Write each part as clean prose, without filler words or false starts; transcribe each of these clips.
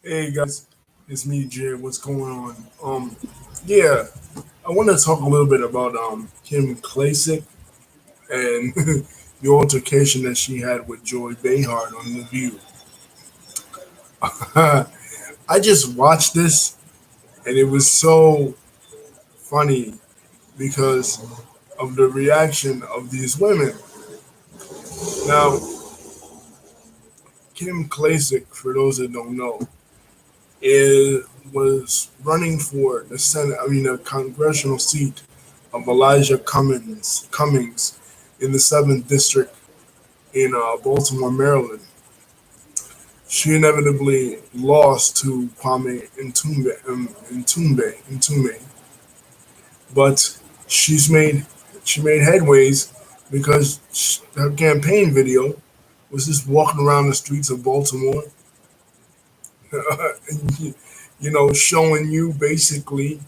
Hey guys, it's me, Jay. What's going on? Yeah, I want to talk a little bit about Kim Klacik and the altercation that she had with Joy Behar on The View. I just watched this and it was so funny because of the reaction of these women. Now, Kim Klacik, for those that don't know, was running for the Senate. I mean, the congressional seat of Elijah Cummings in the seventh district in Baltimore, Maryland. She inevitably lost to Kwame Ntumbe, but she's made she made headways because her campaign video was just walking around the streets of Baltimore, showing you basically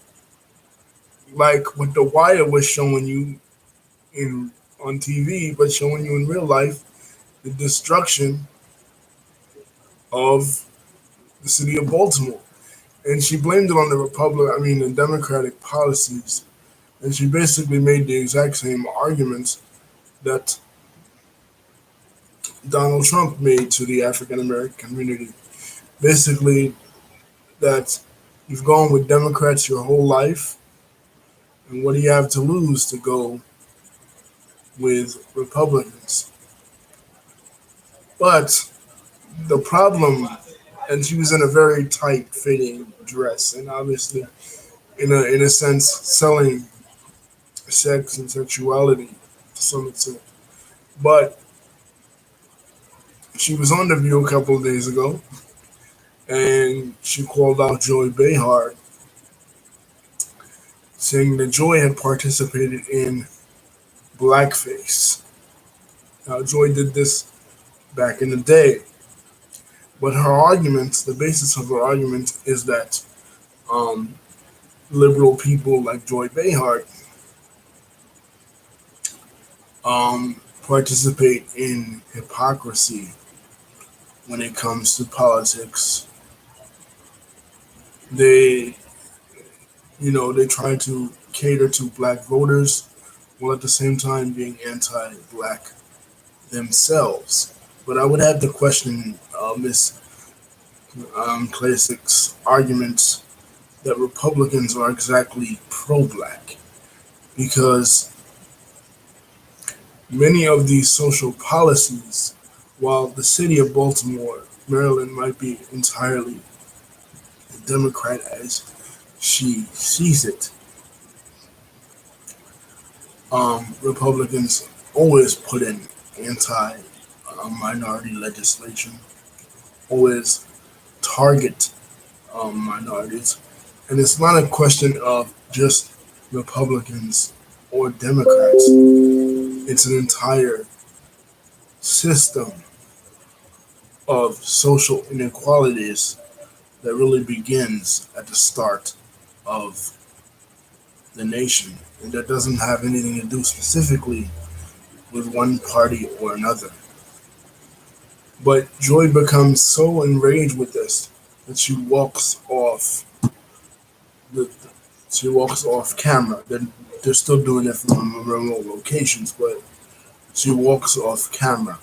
like what The Wire was showing you in on TV, but showing you in real life the destruction of the city of Baltimore. And she blamed it on the Democratic policies. And she basically made the exact same arguments that Donald Trump made to the African American community. Basically, that you've gone with Democrats your whole life, and what do you have to lose to go with Republicans? But the problem, and she was in a very tight fitting dress, and obviously, in a sense, selling sex and sexuality to some extent. But she was on The View a couple of days ago, and she called out Joy Behar, saying that Joy had participated in blackface. Now, Joy did this back in the day, but her argument, the basis of her argument, is that um, liberal people like Joy Behar participate in hypocrisy when it comes to politics. They, they try to cater to black voters while at the same time being anti-black themselves. But I would have to question Miss Klasic's arguments that Republicans are exactly pro-black because many of these social policies, while the city of Baltimore, Maryland, might be entirely Democrat as she sees it, Republicans always put in anti-minority legislation, always target minorities, and it's not a question of just Republicans or Democrats. It's an entire system of social inequalities that really begins at the start of the nation, and that doesn't have anything to do specifically with one party or another. But Joy becomes so enraged with this that the, she walks off camera. They're still doing it from remote locations, but she walks off camera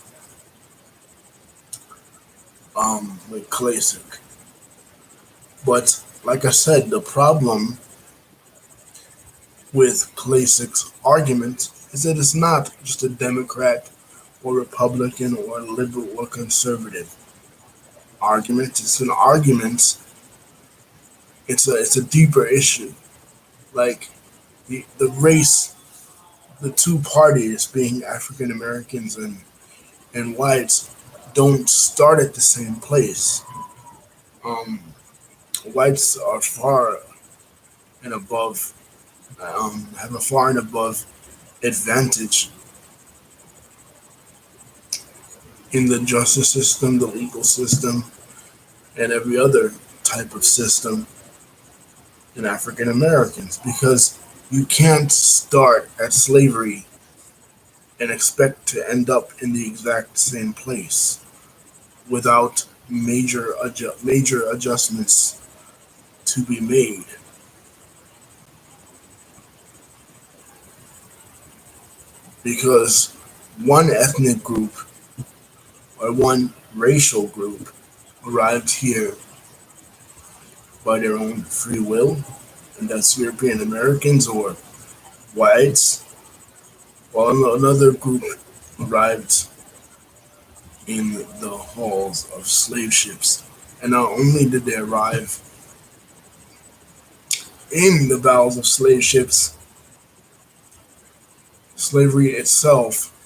with Klacik. But like I said, the problem with Klasic's argument is that it's not just a Democrat or Republican or liberal or conservative argument. It's an argument. It's a deeper issue. Like the race, the two parties being African Americans and whites don't start at the same place. Um, Whites are far and above, have a far and above advantage in the justice system, the legal system, and every other type of system than African Americans because you can't start at slavery and expect to end up in the exact same place without major adjustments to be made, because one ethnic group or one racial group arrived here by their own free will, and that's European Americans or whites, while another group arrived in the halls of slave ships. And not only did they arrive in the bowels of slave ships, slavery itself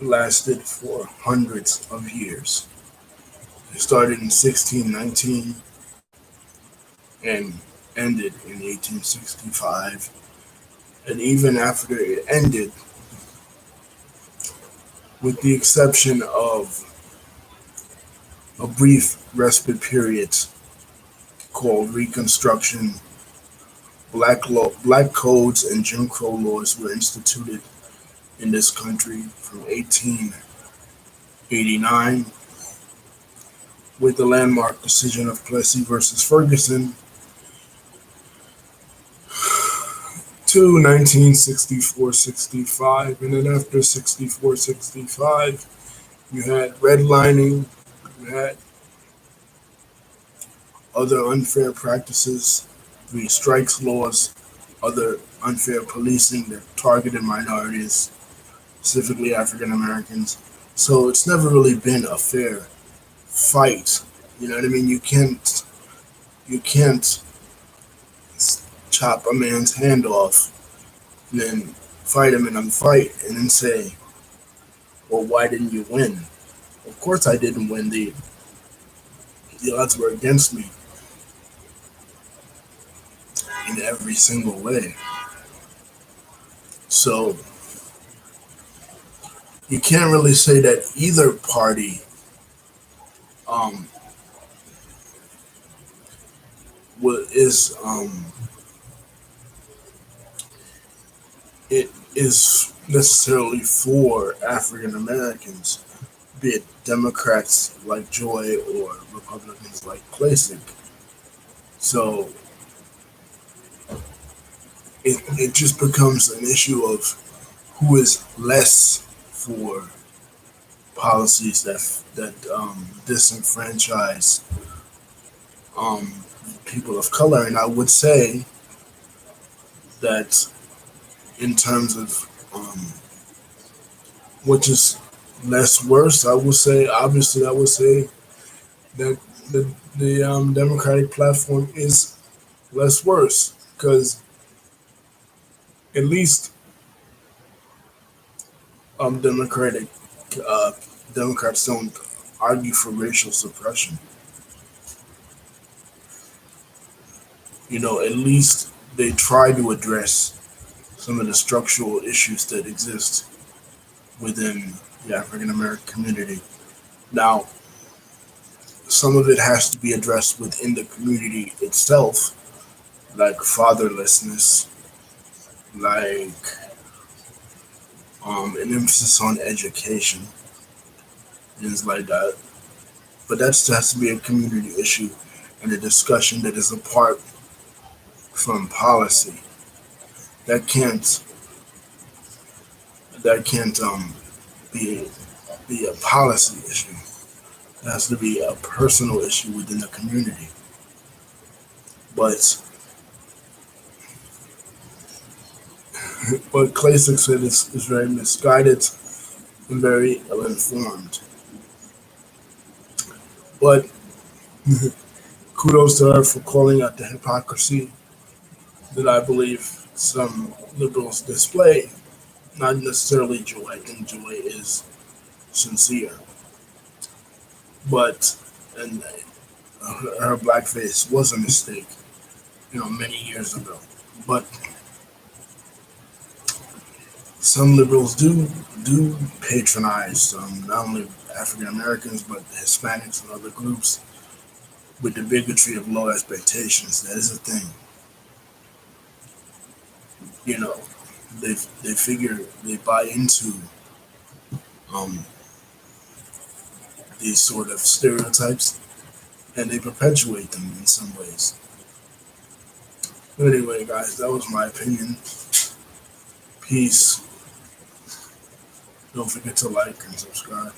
lasted for hundreds of years. It started in 1619 and ended in 1865. And even after it ended, with the exception of a brief respite period called Reconstruction, black codes and Jim Crow laws were instituted in this country from 1889 with the landmark decision of Plessy versus Ferguson to 1964-65. And then after 64-65, you had redlining, you had other unfair practices, three strikes laws, other unfair policing that targeted minorities, specifically African Americans. So it's never really been a fair fight. You know what I mean? You can't chop a man's hand off and then fight him in a fight and then say, well, why didn't you win? Of course I didn't win. The odds were against me in every single way. So you can't really say that either party um, is it is necessarily for African Americans, be it Democrats like Joy or Republicans like Klacik. So it just becomes an issue of who is less for policies that disenfranchise um, people of color. And I would say that in terms of which is less worse, I would say, obviously, I would say that the Democratic platform is less worse because at least Democratic uh, Democrats don't argue for racial suppression. You know, at least they try to address some of the structural issues that exist within the African American community. Now, some of it has to be addressed within the community itself, like fatherlessness, like an emphasis on education, things like that. But that has to be a community issue and a discussion that is apart from policy. That can't that can't be be a policy issue. It has to be a personal issue within the community. But what Klacik said is very misguided and very ill-informed. But kudos to her for calling out the hypocrisy that I believe some liberals display. Not necessarily Joy. I think Joy is sincere, but and her blackface was a mistake, many years ago. But some liberals do patronize not only African Americans but Hispanics and other groups with the bigotry of low expectations. That is a thing. You know, they figure they buy into um, these sort of stereotypes, and they perpetuate them in some ways. But anyway, guys, that was my opinion. Peace. Don't forget to like and subscribe.